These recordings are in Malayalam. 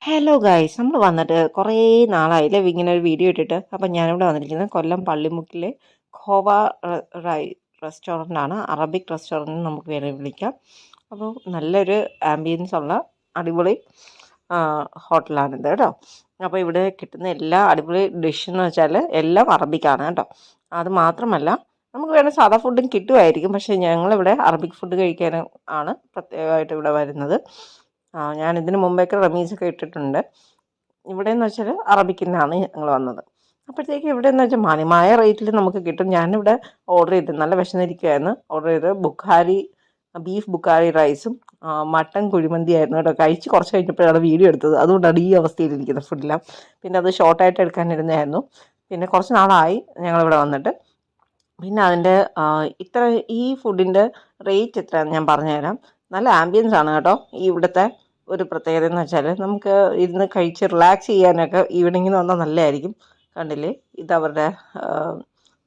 ഹലോ ഗൈസ്, നമ്മൾ വന്നിട്ട് കുറേ നാളായില്ലേ ഇങ്ങനെ ഒരു വീഡിയോ ഇട്ടിട്ട്. അപ്പം ഞാനിവിടെ വന്നിരിക്കുന്നത് കൊല്ലം പള്ളിമുക്കിലെ ഖോവ റൈ റെസ്റ്റോറൻ്റ് ആണ്. അറബിക് റെസ്റ്റോറൻറ്റ് നമുക്ക് വേണമെങ്കിൽ വിളിക്കാം. അപ്പോൾ നല്ലൊരു ആംബിയൻസ് ഉള്ള അടിപൊളി ഹോട്ടലാണിത് കേട്ടോ. അപ്പോൾ ഇവിടെ കിട്ടുന്ന എല്ലാ അടിപൊളി ഡിഷ് എന്ന് വെച്ചാൽ എല്ലാം അറബിക്കാണ് കേട്ടോ. അത് മാത്രമല്ല നമുക്ക് വേണേൽ സാധാ ഫുഡും കിട്ടുമായിരിക്കും, പക്ഷേ ഞങ്ങളിവിടെ അറബിക് ഫുഡ് കഴിക്കാൻ ആണ് പ്രത്യേകമായിട്ട് ഇവിടെ വരുന്നത്. ഞാൻ ഇതിന് മുമ്പേയൊക്കെ റമീസൊക്കെ ഇട്ടിട്ടുണ്ട്. ഇവിടെയെന്ന് വെച്ചാൽ അറബിക്കിനാണ് ഞങ്ങൾ വന്നത്. അപ്പോഴത്തേക്ക് ഇവിടെയെന്ന് വെച്ചാൽ മാന്യമായ റേറ്റിൽ നമുക്ക് കിട്ടും. ഞാനിവിടെ ഓർഡർ ചെയ്ത് നല്ല വിശന്നിരിക്കുകയായിരുന്നു. ഓർഡർ ചെയ്ത് ബീഫ് ബുഖാരി റൈസും മട്ടൻ കുഴിമന്തി ആയിരുന്നു കേട്ടോ. കഴിച്ച് കുറച്ച് കഴിഞ്ഞപ്പോഴാണ് വീഡിയോ എടുത്തത്. അതുകൊണ്ടാണ് ഈ അവസ്ഥയിലിരിക്കുന്നത് ഫുഡെല്ലാം. പിന്നെ അത് ഷോർട്ടായിട്ട് എടുക്കാനിരുന്നായിരുന്നു. പിന്നെ കുറച്ച് നാളായി ഞങ്ങളിവിടെ വന്നിട്ട്. പിന്നെ അതിൻ്റെ ഈ ഫുഡിൻ്റെ റേറ്റ് എത്രയാണെന്ന് ഞാൻ പറഞ്ഞുതരാം. നല്ല ആംബിയൻസ് ആണ് കേട്ടോ. ഈ ഇവിടുത്തെ ഒരു പ്രത്യേകത എന്ന് വെച്ചാൽ നമുക്ക് ഇരുന്ന് കഴിച്ച് റിലാക്സ് ചെയ്യാനൊക്കെ ഈവനിങ്ങിന് വന്നാൽ നല്ലതായിരിക്കും. കണ്ടില്ലേ, ഇതവരുടെ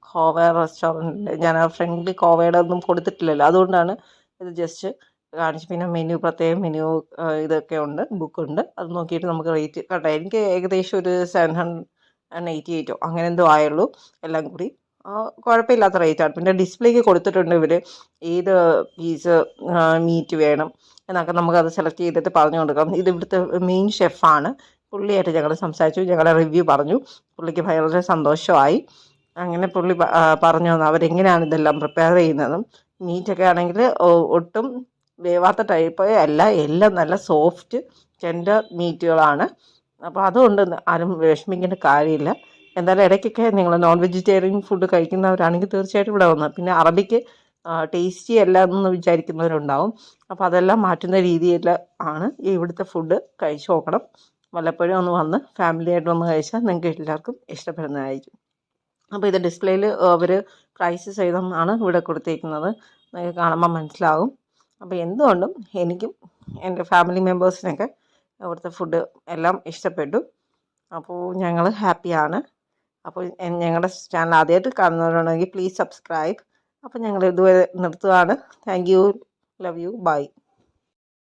കോവ റെസ്റ്റോറൻറ്റ്. ഞാൻ ആ ഫ്രണ്ടിൽ കോവയുടെ ഒന്നും കൊടുത്തിട്ടില്ലല്ലോ, അതുകൊണ്ടാണ് ഇത് ജസ്റ്റ് കാണിച്ചു. പിന്നെ പ്രത്യേകം മെനു ഇതൊക്കെ ഉണ്ട്, ബുക്കുണ്ട്. അത് നോക്കിയിട്ട് നമുക്ക് റേറ്റ് കേട്ടോ. എനിക്ക് ഏകദേശം ഒരു 788 അങ്ങനെ എന്തോ ആയുള്ളൂ എല്ലാം കൂടി. കുഴപ്പമില്ലാത്ത റേറ്റാണ്. പിന്നെ ഡിസ്പ്ലേക്ക് കൊടുത്തിട്ടുണ്ട് ഇവർ ഏത് പീസ് മീറ്റ് വേണം എന്നൊക്കെ നമുക്കത് സെലക്ട് ചെയ്തിട്ട് പറഞ്ഞു കൊടുക്കാം. ഇത് ഇവിടുത്തെ മെയിൻ ഷെഫാണ്. പുള്ളിയായിട്ട് ഞങ്ങൾ സംസാരിച്ചു, ഞങ്ങളുടെ റിവ്യൂ പറഞ്ഞു. പുള്ളിക്ക് ഭയങ്കര സന്തോഷമായി. അങ്ങനെ പുള്ളി പറഞ്ഞു തന്നു അവരെങ്ങനെയാണ് ഇതെല്ലാം പ്രിപ്പയർ ചെയ്യുന്നതും. മീറ്റൊക്കെ ആണെങ്കിൽ ഒട്ടും വേവാത്ത ടൈപ്പ് അല്ല, എല്ലാം നല്ല സോഫ്റ്റ് ടെൻഡർ മീറ്റുകളാണ്. അപ്പോൾ അതുകൊണ്ട് ആരും വിഷമിക്കേണ്ട കാര്യമില്ല. എന്തായാലും ഇടയ്ക്കൊക്കെ നിങ്ങൾ നോൺ വെജിറ്റേറിയൻ ഫുഡ് കഴിക്കുന്നവരാണെങ്കിൽ തീർച്ചയായിട്ടും ഇവിടെ വന്ന്. പിന്നെ അറബിക്ക് ടേസ്റ്റി അല്ല എന്ന് വിചാരിക്കുന്നവരുണ്ടാവും. അപ്പോൾ അതെല്ലാം മാറ്റുന്ന രീതിയിൽ ആണ് ഇവിടുത്തെ ഫുഡ് കഴിച്ച് നോക്കണം. വല്ലപ്പോഴും ഒന്ന് വന്ന് ഫാമിലിയായിട്ട് വന്ന് കഴിച്ചാൽ നിങ്ങൾക്ക് എല്ലാവർക്കും ഇഷ്ടപ്പെടുന്നതായിരിക്കും. അപ്പോൾ ഇത് ഡിസ്പ്ലേയിൽ അവർ പ്രൈസ് ചെയ്തെന്നാണ് ഇവിടെ കൊടുത്തേക്കുന്നത്. നിങ്ങൾക്ക് കാണുമ്പോൾ മനസ്സിലാകും. അപ്പോൾ എന്തുകൊണ്ടും എനിക്കും എൻ്റെ ഫാമിലി മെമ്പേഴ്സിനൊക്കെ ഇവിടുത്തെ ഫുഡ് എല്ലാം ഇഷ്ടപ്പെട്ടു. അപ്പോൾ ഞങ്ങൾ ഹാപ്പിയാണ്. അപ്പോൾ ഞങ്ങളുടെ ചാനൽ ആദ്യമായിട്ട് കാണുന്നവരുണ്ടെങ്കിൽ പ്ലീസ് സബ്സ്ക്രൈബ്. അപ്പോൾ ഞങ്ങൾ ഇതുവരെ നിർത്തുകയാണ്. Thank you, love you, by.